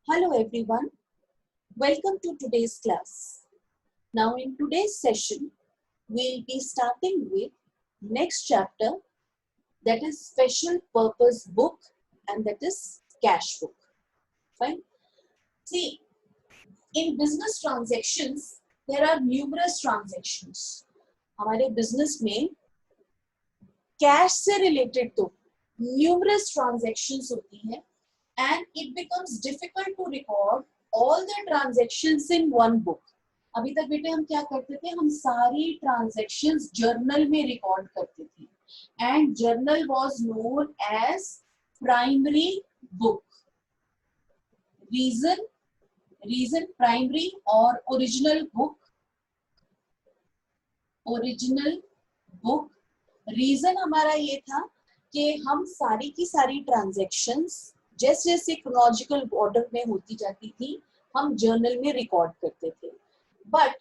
Hello everyone, welcome to today's class. Now in today's session, we'll be starting with next chapter, that is special purpose book, and that is cash book. Fine. See, in business transactions, there are numerous transactions. हमारे business में cash से related तो numerous transactions होती हैं and it becomes difficult to record all the transactions in one book. अभी तक बेटे हम क्या करते थे, हम सारी ट्रांजेक्शन्स जर्नल में रिकॉर्ड करते थे and journal was known as primary book. Reason primary और ओरिजिनल बुक. रीजन हमारा ये था कि हम सारी की सारी ट्रांजेक्शन्स जैसे जैसे क्रोनोलॉजिकल ऑर्डर में होती जाती थी हम जर्नल में रिकॉर्ड करते थे. बट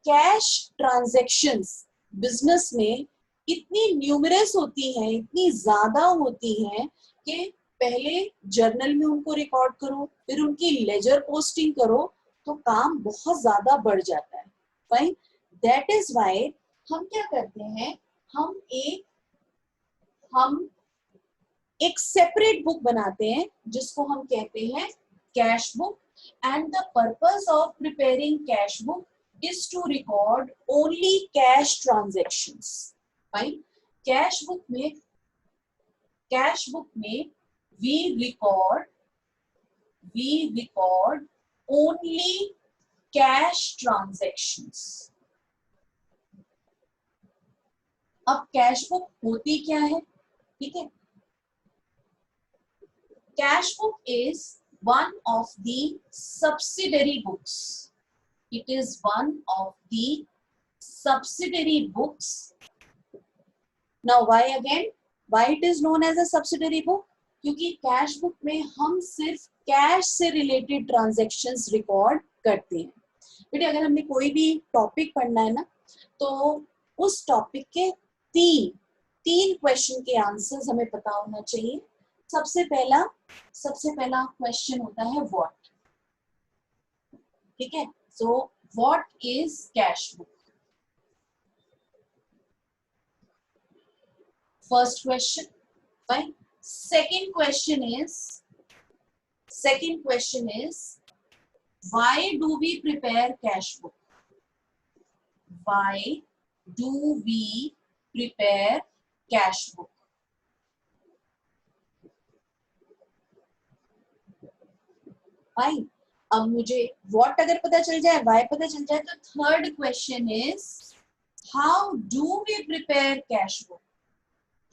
कैश ट्रांजैक्शंस बिजनेस में इतनी न्यूमरस होती हैं, इतनी ज्यादा होती हैं कि पहले जर्नल में उनको रिकॉर्ड करो, फिर उनकी लेजर पोस्टिंग करो, तो काम बहुत ज्यादा बढ़ जाता है. फाइन. दैट इज व्हाई हम क्या करते हैं, हम एक सेपरेट बुक बनाते हैं जिसको हम कहते हैं cash book. And the purpose of preparing cash book is to record only cash transactions. Fine. Cash book में we record only cash transactions. अब कैश बुक होती क्या है, ठीक है. Cash book is one of the subsidiary books. It is one of the subsidiary books. Now why again? Why it is known as a subsidiary book? क्योंकि cash book में हम सिर्फ कैश से रिलेटेड ट्रांजैक्शंस रिकॉर्ड करते हैं. बेटे अगर हमने कोई भी टॉपिक पढ़ना है ना, तो उस टॉपिक के तीन क्वेश्चन के आंसर्स हमें पता होना चाहिए. सबसे पहला क्वेश्चन होता है व्हाट. ठीक है. So, what is cash book? First question, fine. Second question is, why do we prepare cash book? Why do we prepare cash book? Fine. अब मुझे व्हाट अगर पता चल जाए, वाई पता चल जाए, तो third question is how do we prepare cash book.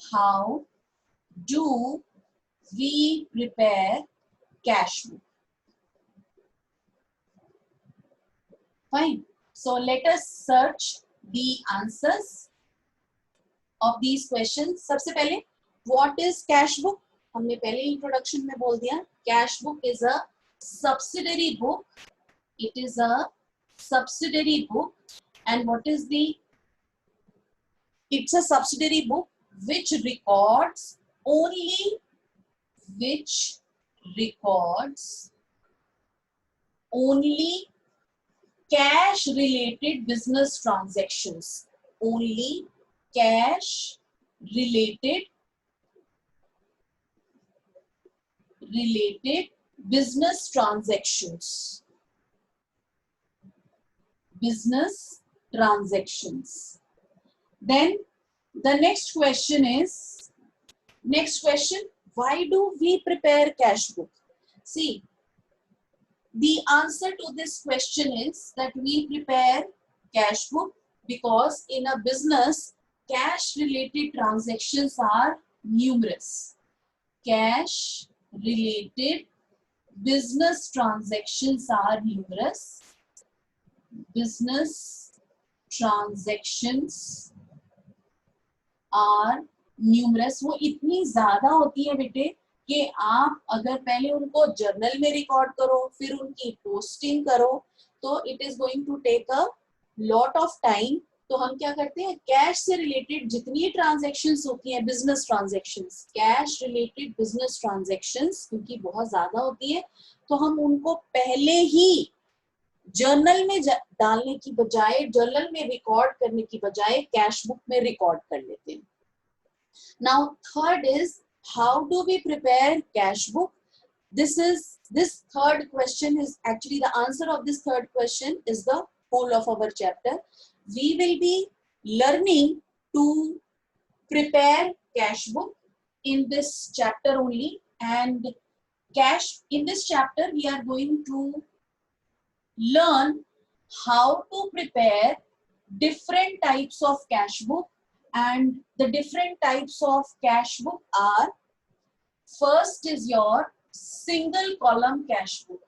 How do we prepare cash book. Fine. So let us search the answers of these questions. सबसे पहले व्हाट इज कैश बुक, हमने पहले इंट्रोडक्शन में बोल दिया. Cash book is a subsidiary book. It is a subsidiary book. And what is it's a subsidiary book which records only cash related business transactions. Only cash related business transactions. Then the next question, why do we prepare cash book? See, the answer to this question is that we prepare cash book because in a business cash related transactions are numerous. Cash related business transactions are numerous. Business transactions are numerous. वो इतनी ज्यादा होती है बेटे कि आप अगर पहले उनको जर्नल में रिकॉर्ड करो, फिर उनकी पोस्टिंग करो, तो it is going to take a lot of time. तो हम क्या करते हैं, कैश से रिलेटेड जितनी ट्रांजैक्शंस होती हैं, business transactions, cash related business transactions क्योंकि बहुत ज्यादा होती है, तो हम उनको पहले ही जर्नल में डालने की बजाय, जर्नल में रिकॉर्ड करने की बजाय कैश बुक में रिकॉर्ड कर लेते हैं. Now third is how do we prepare cash book. This third question is actually the answer of this third question is the whole of our chapter. We will be learning to prepare cash book in this chapter only, and in this chapter we are going to learn how to prepare different types of cash book, and the different types of cash book are, first is your single column cash book.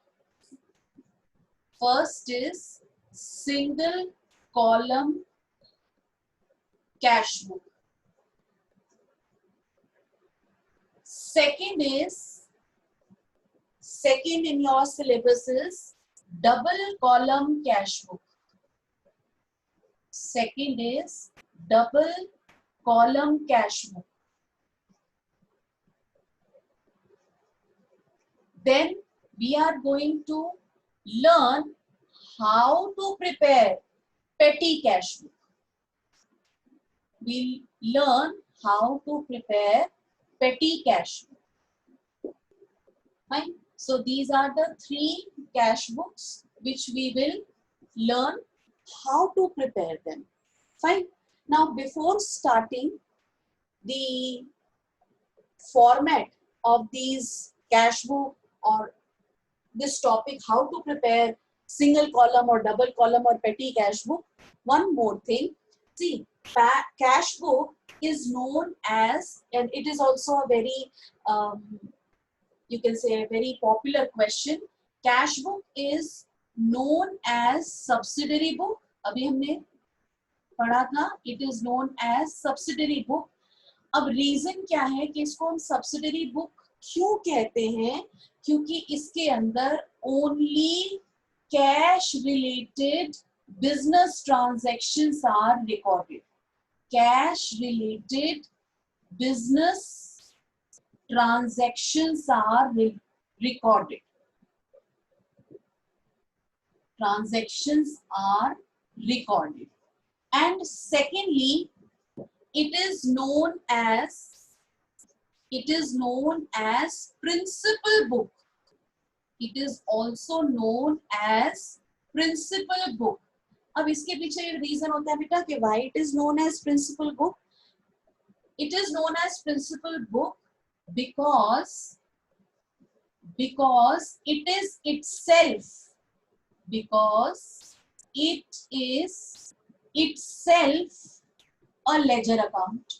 First is single column cash book. Second in your syllabus is double column cash book. Second is double column cash book. Then we are going to learn how to prepare petty cash book. We'll learn how to prepare petty cash book. Fine. So these are the three cash books which we will learn how to prepare them. Fine. Now before starting the format of these cash book or this topic, how to prepare single column or double column or petty cash book, one more thing. See, cash book is known as, and it is also a very you can say a very popular question. Cash book is known as subsidiary book. अभी हमने पढ़ा था, it is known as subsidiary book. अब reason क्या है कि इसको हम सब्सिडरी बुक क्यों कहते हैं, क्योंकि इसके अंदर only cash related business transactions are recorded. Cash related business transactions are recorded. Transactions are recorded. And secondly, it is known as principal book. It is also known as principal book. अब इसके पीछे reason होता है बेटा कि why it is known as principal book. It is known as principal book because it is itself a ledger account.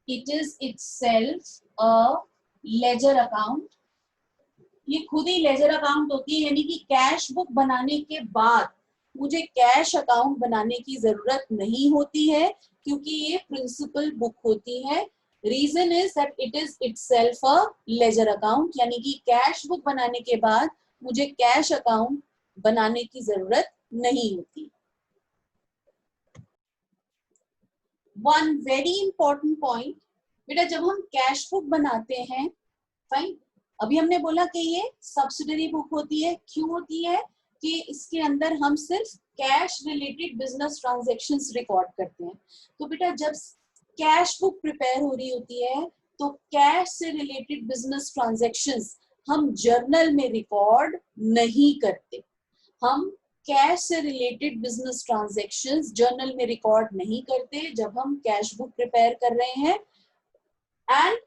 It is itself a ledger account. ये खुद ही ledger account होती है, यानी कि कैश बुक बनाने के बाद मुझे कैश अकाउंट बनाने की जरूरत नहीं होती है क्योंकि ये प्रिंसिपल बुक होती है. Reason is that it is itself a ledger account, यानी कि कैश बुक बनाने के बाद मुझे कैश अकाउंट बनाने की जरूरत नहीं होती. वन वेरी इंपॉर्टेंट पॉइंट बेटा, जब हम कैश बुक बनाते हैं, फाइन, अभी हमने बोला कि ये सब्सिडरी बुक होती है. क्यों होती है? कि इसके अंदर हम सिर्फ cash related business transactions record करते हैं. तो बेटा जब कैश बुक प्रिपेयर हो रही होती है तो कैश से रिलेटेड बिजनेस ट्रांजैक्शंस हम जर्नल में रिकॉर्ड नहीं करते. हम कैश से रिलेटेड बिजनेस ट्रांजैक्शंस जर्नल में रिकॉर्ड नहीं करते जब हम कैश बुक प्रिपेयर कर रहे हैं. And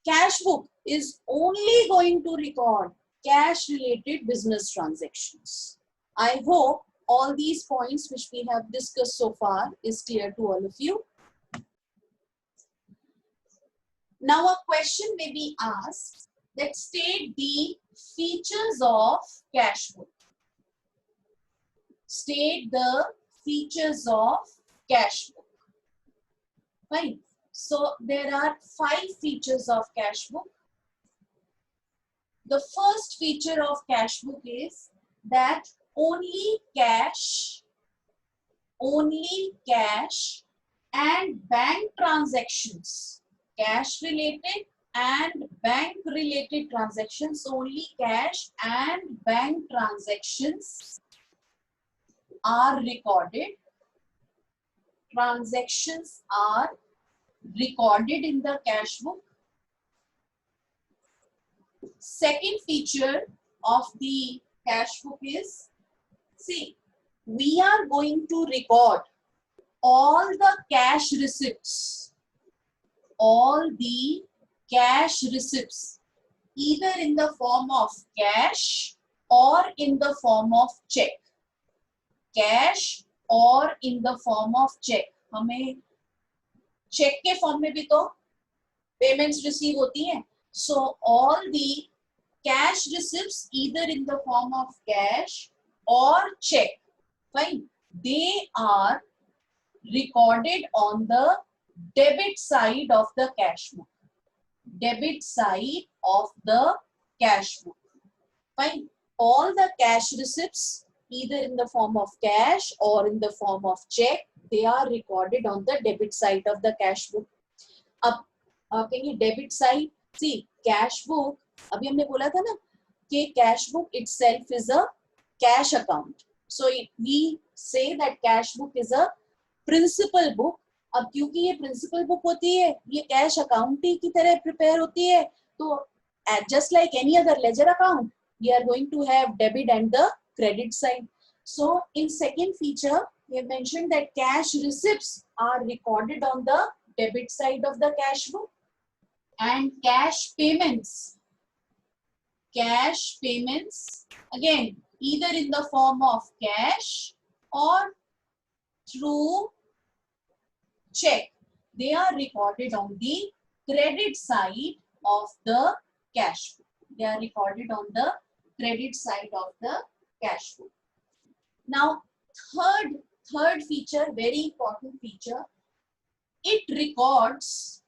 cash book is only going to record cash related business transactions. I hope all these points which we have discussed so far is clear to all of you. Now a question may be asked that state the features of cash book. State the features of cash book. Fine. So there are 5 features of cash book. The first feature of cash book is that only cash only cash and bank transactions. Cash related and bank related transactions, only cash and bank transactions are recorded. Transactions are recorded in the cash book. Second feature of the cash book is, see, we are going to record all the cash receipts, all the cash receipts, either in the form of cash or in the form of check. Cash or in the form of check. हमें check के form में भी तो payments receive होती हैं. So all the cash receipts, either in the form of cash or check, fine, they are recorded on the debit side of the cash book. Debit side of the cash book. Fine. All the cash receipts, either in the form of cash or in the form of check, they are recorded on the debit side of the cash book. अब कहेंगे debit side, see, cash book, अभी हमने बोला था ना कि cash book itself is a cash account. So we say that cash book is a principal book. अब क्योंकि ये प्रिंसिपल बुक होती है, ये कैश अकाउंट की तरह प्रिपेयर होती है, तो just like any other ledger account, we are going to have debit and the credit side. So in second feature, we have mentioned that cash receipts are recorded on the debit side of the cash book, and cash payments again either in the form of cash or through check, they are recorded on the credit side of the cash book. They are recorded on the credit side of the cash book. Now, third feature, very important feature, it records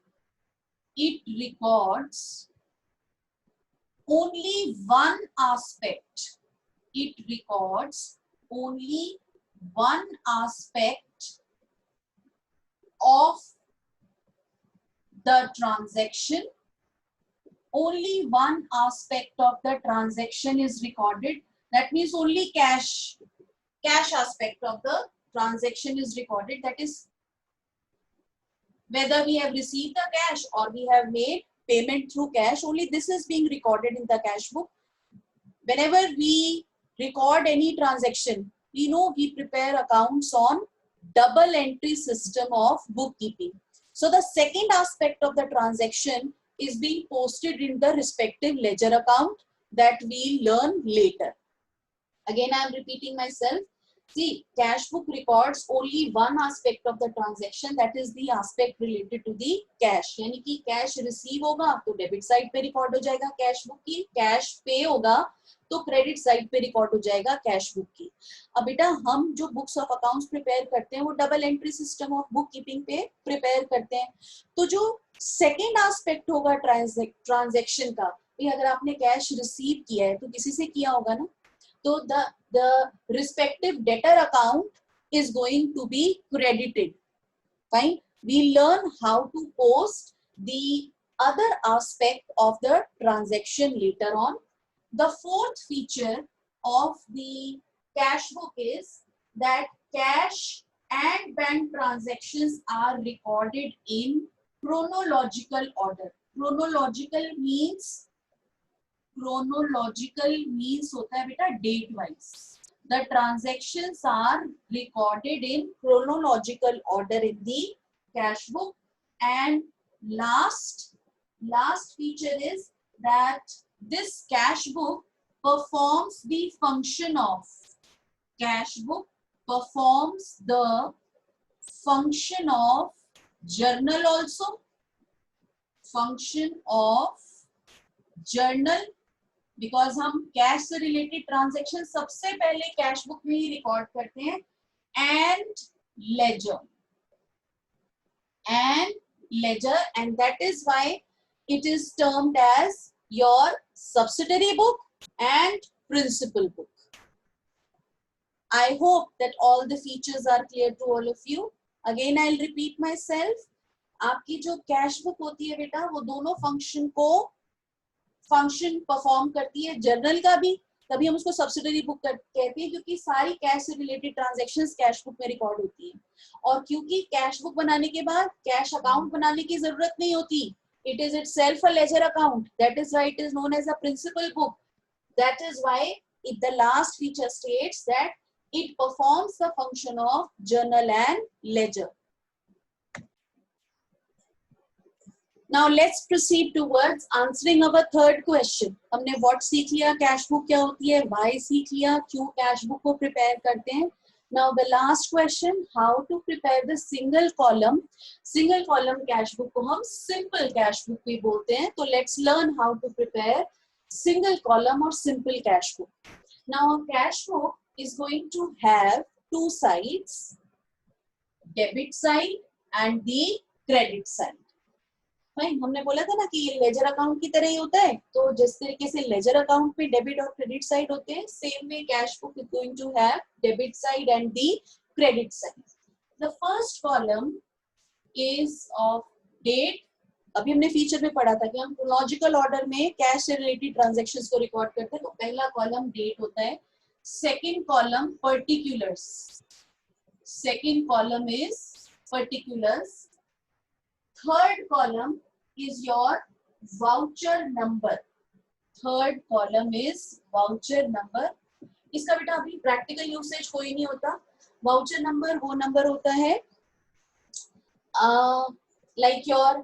only one aspect. It records only one aspect of the transaction. Only one aspect of the transaction is recorded. That means only cash aspect of the transaction is recorded. That is, whether we have received the cash or we have made payment through cash, only this is being recorded in the cash book. Whenever we record any transaction, we know we prepare accounts on double entry system of bookkeeping. So the second aspect of the transaction is being posted in the respective ledger account that we learn later. Again, I am repeating myself. See, cash book records only one aspect of the transaction, that is the aspect related to the cash. यानी कि cash receive होगा तो debit side पे record हो जाएगा cash book की, cash pay होगा तो credit side पे record हो जाएगा cash book की. अब बेटा हम जो books of accounts prepare करते हैं वो double entry system of bookkeeping पे prepare करते हैं. तो जो second aspect होगा transaction का, ये अगर आपने cash receive किया है तो किसी से किया होगा ना, so the respective debtor account is going to be credited. Fine. We learn how to post the other aspect of the transaction later on. The fourth feature of the cash book is that cash and bank transactions are recorded in chronological order. Chronological means होता है बेटा date wise. The transactions are recorded in chronological order in the cash book. And last feature is that this cash book performs the function of journal also. Function of journal, because हम cash से related transaction सबसे पहले cash book में ही record करते हैं, and ledger and that is why it is termed as your subsidiary book and principal book. I hope that all the features are clear to all of you. Again, I'll repeat myself. आपकी जो cash book होती है बेटा, वो दोनों function perform करती है. Journal का भी तभी हम उसको सब्सिडरी बुक कहते हैं, क्योंकि सारी कैश से रिलेटेड ट्रांजैक्शंस कैश बुक में रिकॉर्ड होती है. और क्योंकि कैश बुक बनाने के बाद कैश अकाउंट बनाने की जरूरत नहीं होती, it is itself a ledger account. That is why it is known as a principal book. That is why the last feature states that it performs the function of journal and ledger. Now let's proceed towards answering our third question. हमने what सीख लिया, cash book क्या होती है, why सीख लिया, क्यों cash book को प्रिपेयर करते हैं. Now the last question, how to prepare the single column cash book को हम simple cash book भी बोलते हैं. तो let's learn how to prepare single column or simple cash book. Now a cash book is going to have two sides, debit side and the credit side. Fine. हमने बोला था ना कि ये लेजर अकाउंट की तरह ही होता है. तो जिस तरीके से लेजर अकाउंट पे डेबिट और क्रेडिट साइड होते हैं, same way cash book is going to have debit side and the credit side. The first column is of date. अभी हमने फीचर में पढ़ा था कि हम क्रोनोलॉजिकल ऑर्डर में कैश से रिलेटेड ट्रांजैक्शंस को रिकॉर्ड करते हैं. तो पहला कॉलम डेट होता है. Second column particulars. Second column is particulars. Third column is your voucher number. Third column is voucher number. इसका बेटा अभी प्रैक्टिकल यूसेज कोई नहीं होता. वाउचर नंबर वो नंबर होता है लाइक योर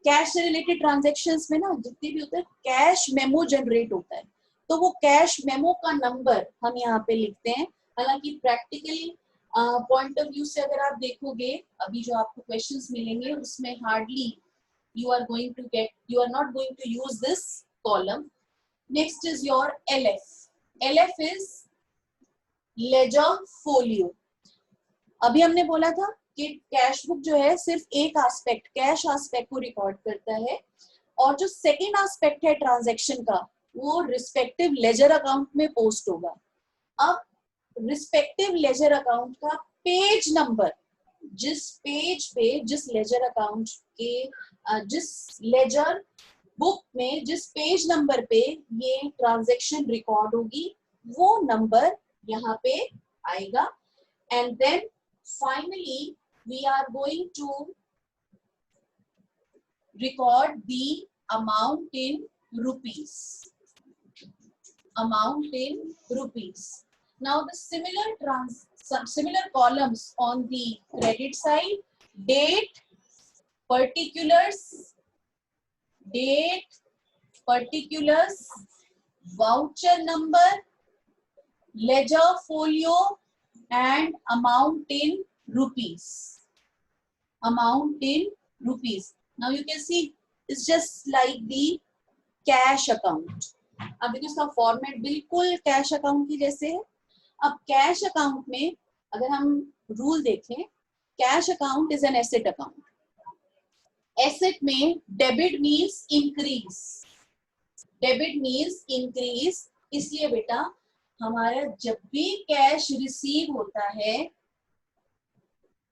कैश से रिलेटेड ट्रांजेक्शन्स में ना जितने भी होते हैं कैश मेमो जनरेट होता है. तो वो कैश मेमो का नंबर हम यहाँ पे लिखते हैं. हालांकि प्रैक्टिकली पॉइंट ऑफ व्यू से अगर आप देखोगे, अभी जो आपको क्वेश्चंस मिलेंगे उसमें hardly you are not going to use this column. Next is your LF. LF is ledger folio. अभी हमने बोला था कि कैश बुक जो है सिर्फ एक एस्पेक्ट, कैश एस्पेक्ट को रिकॉर्ड करता है, और जो सेकेंड एस्पेक्ट है ट्रांजैक्शन का, वो रिस्पेक्टिव लेजर अकाउंट में पोस्ट होगा. अब रिस्पेक्टिव लेजर अकाउंट का पेज नंबर, जिस पेज पे, जिस लेजर अकाउंट के, जिस लेजर बुक में जिस पेज नंबर पे ये ट्रांजैक्शन रिकॉर्ड होगी, वो नंबर यहाँ पे आएगा. And then finally we are going to record the amount in rupees. Amount in rupees. Now the similar columns on the credit side: date, particulars, voucher number, ledger folio, and amount in rupees. Amount in rupees. Now you can see it's just like the cash account. अब देखिए इसका format बिल्कुल cash account की जैसे है. अब cash account में अगर हम रूल देखें, cash account is an asset account. Asset में debit means increase. Debit means increase. इसलिए बेटा हमारा जब भी कैश रिसीव होता है,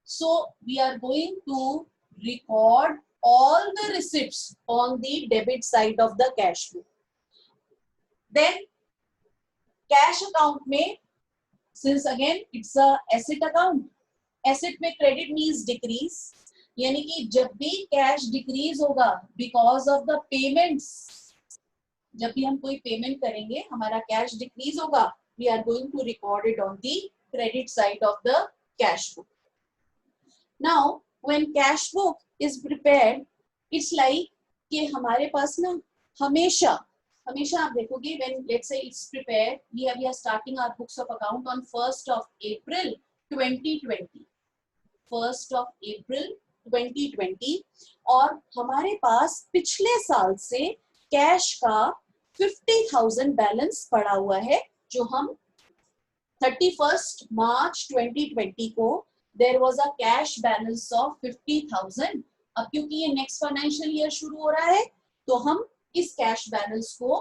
so we are going to record all the receipts on the debit side of the cash book. Then cash account में, since again it's a asset account, asset में credit means decrease, यानी कि जब भी cash decrease होगा because of the payments, जब भी हम कोई पेमेंट करेंगे हमारा कैश डिक्रीज होगा, we are going to record it on the credit side of the cash book. Now when cash book is prepared, it's like कि हमारे पास ना हमेशा आप देखोगे, when let's say it's prepared, we are starting our books of account on 1st of April 2020. 1st of April 2020, और हमारे पास पिछले साल से कैश का 50,000 बैलेंस पड़ा हुआ है, जो हम 31st March 2020 को there was a cash balance of 50,000. अब क्योंकि ये नेक्स्ट फाइनेंशियल ईयर शुरू हो रहा है, तो हम इस कैश बैलेंस को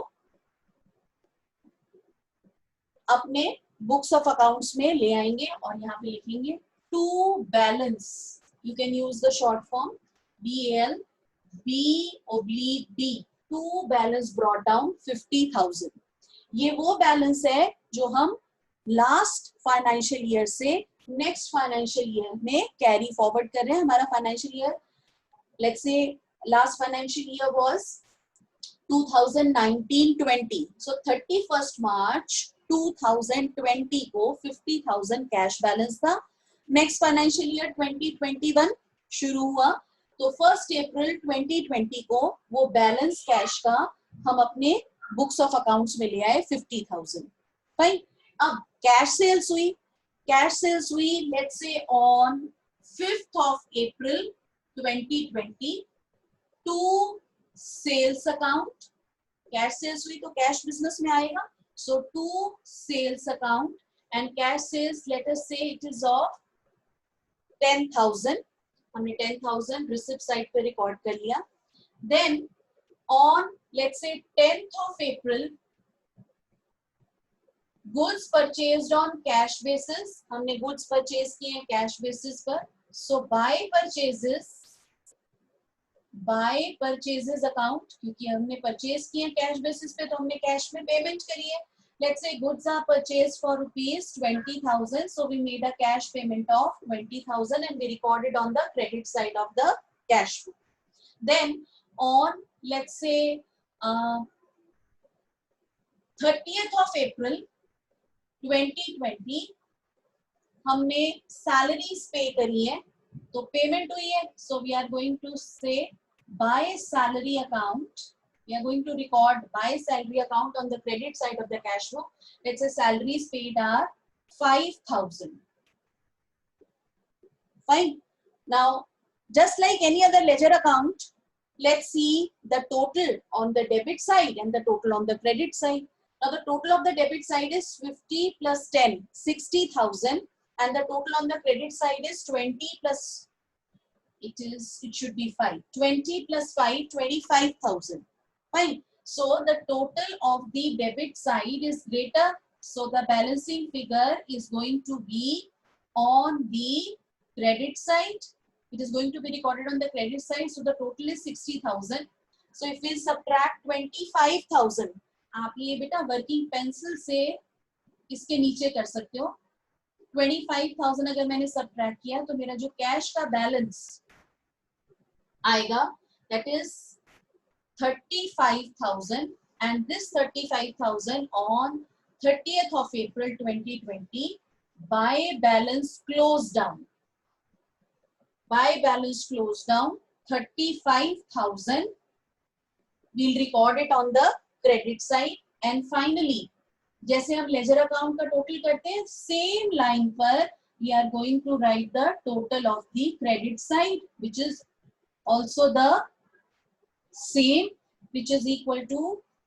अपने बुक्स ऑफ अकाउंट्स में ले आएंगे और यहाँ पे लिखेंगे to balance, you can use the short form BAL B/B, to balance brought down 50,000। ये वो बैलेंस है जो हम लास्ट फाइनेंशियल ईयर से नेक्स्ट फाइनेंशियल ईयर में कैरी फॉरवर्ड कर रहे हैं। हमारा financial year, let's say last financial year was 2019-20, so 31st March 2020 को 50,000 कैश बैलेंस था। नेक्स्ट फाइनेंशियल ईयर 2021 शुरू हुआ, तो 1 अप्रैल 2020 को वो बैलेंस कैश का हम अपने बुक्स ऑफ अकाउंट्स में ले आए 50,000। फाइन, अब कैश सेल्स हुई, कैश सेल्स हुई let's say on 5th April 2020 to sales account. Cash sales हुई तो कैश बिजनेस में आएगा, so to sales account and cash sales let us say it is of 10,000। हमने 10,000 रिसिप्ट साइड पे record कर लिया। देन ऑन लेट्स से 10th April goods purchased on cash basis, हमने गुड्स परचेज किए हैं कैश बेसिस पर, सो बाय परचेजेस अकाउंट, क्योंकि हमने परचेज किए कैश बेसिस पे तो हमने कैश में पेमेंट करी है। Let's say goods are purchased for rupees 20,000, so we made a cash payment of 20,000 and we recorded on the credit side of the cash book. Then on let's say 30th अप्रैल 2020 हमने salaries पे करी है, तो payment हुई है, so we are going to say by salary account, we are going to record by salary account on the credit side of the cash book. Let's say salaries paid are 5,000. Fine. Now just like any other ledger account, let's see the total on the debit side and the total on the credit side. Now the total of the debit side is 50 plus 10, 60,000, and the total on the credit side is 20 plus it should be 5, 20 plus 5, 25,000. Fine. So the total of the debit side is greater, so the balancing figure is going to be on the credit side. It is going to be recorded on the credit side, so the total is 60,000. So if we subtract 25,000, आप ये बेटा working pencil से इसके नीचे कर सकते हो। 25,000 अगर मैंने सब्ट्रैक्ट किया तो मेरा जो कैश का बैलेंस आएगा that is 35,000, and this 35,000 on 30th of April 2020 by balance closed down. By balance closed down 35,000 we'll record it on the credit side, and finally जैसे हम लेजर अकाउंट का टोटल करते हैं सेम लाइन पर we are going to write the total of the credit side, which is also the same, which is equal to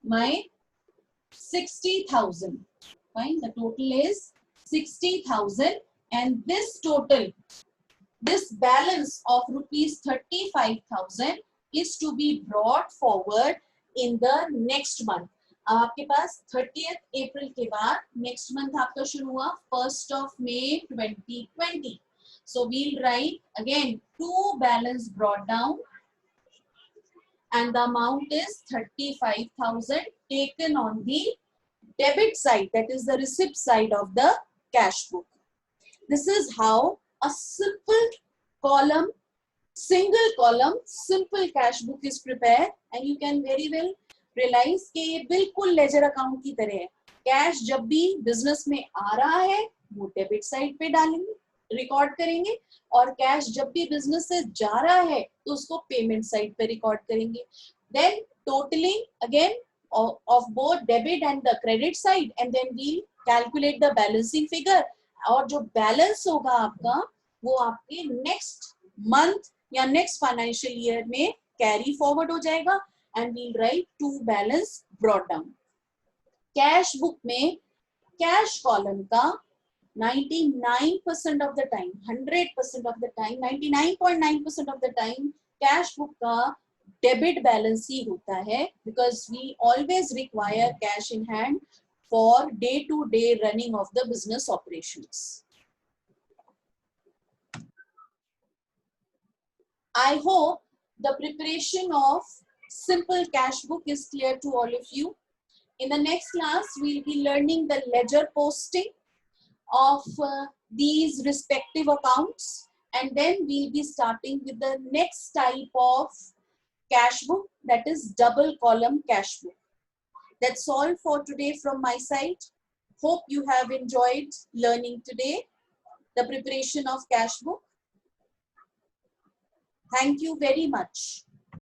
my 60,000. Fine, the total is 60,000, and this total, this balance of rupees 35,000 is to be brought forward in the next month. अब आपके पास 30th अप्रैल के बाद next month आपका शुरू हुआ 1st of May 2020. So we'll write again two balance brought down, and the amount is 35,000 taken on the debit side, that is the receipt side of the cash book. This is how a simple column, single column, simple cash book is prepared, and you can very well realize कि ये बिल्कुल ledger account की तरह है। Cash जब भी business में आ रहा है वो डेबिट साइड पे डालेंगे, रिकॉर्ड करेंगे, और कैश जब भी बिजनेस से जा रहा है तो उसको पेमेंट साइड पे रिकॉर्ड करेंगे। Then totalling again of both debit and the credit side, and then we calculate the balancing figure, और जो बैलेंस होगा आपका वो आपके नेक्स्ट मंथ या नेक्स्ट फाइनेंशियल ईयर में कैरी फॉरवर्ड हो जाएगा, and we'll write two balance brought down. Cash book में कैश कॉलम का 99% of the time, 100% of the time, 99.9% of the time cash book का डेबिट बैलेंस ही होता है, because we always require cash in hand for day-to-day running of the business operations. I hope the preparation of simple cash book is clear to all of you. In the next class, we'll be learning the ledger posting of these respective accounts, and then we'll be starting with the next type of cash book, that is double column cash book. That's all for today from my side. Hope you have enjoyed learning today the preparation of cash book. Thank you very much.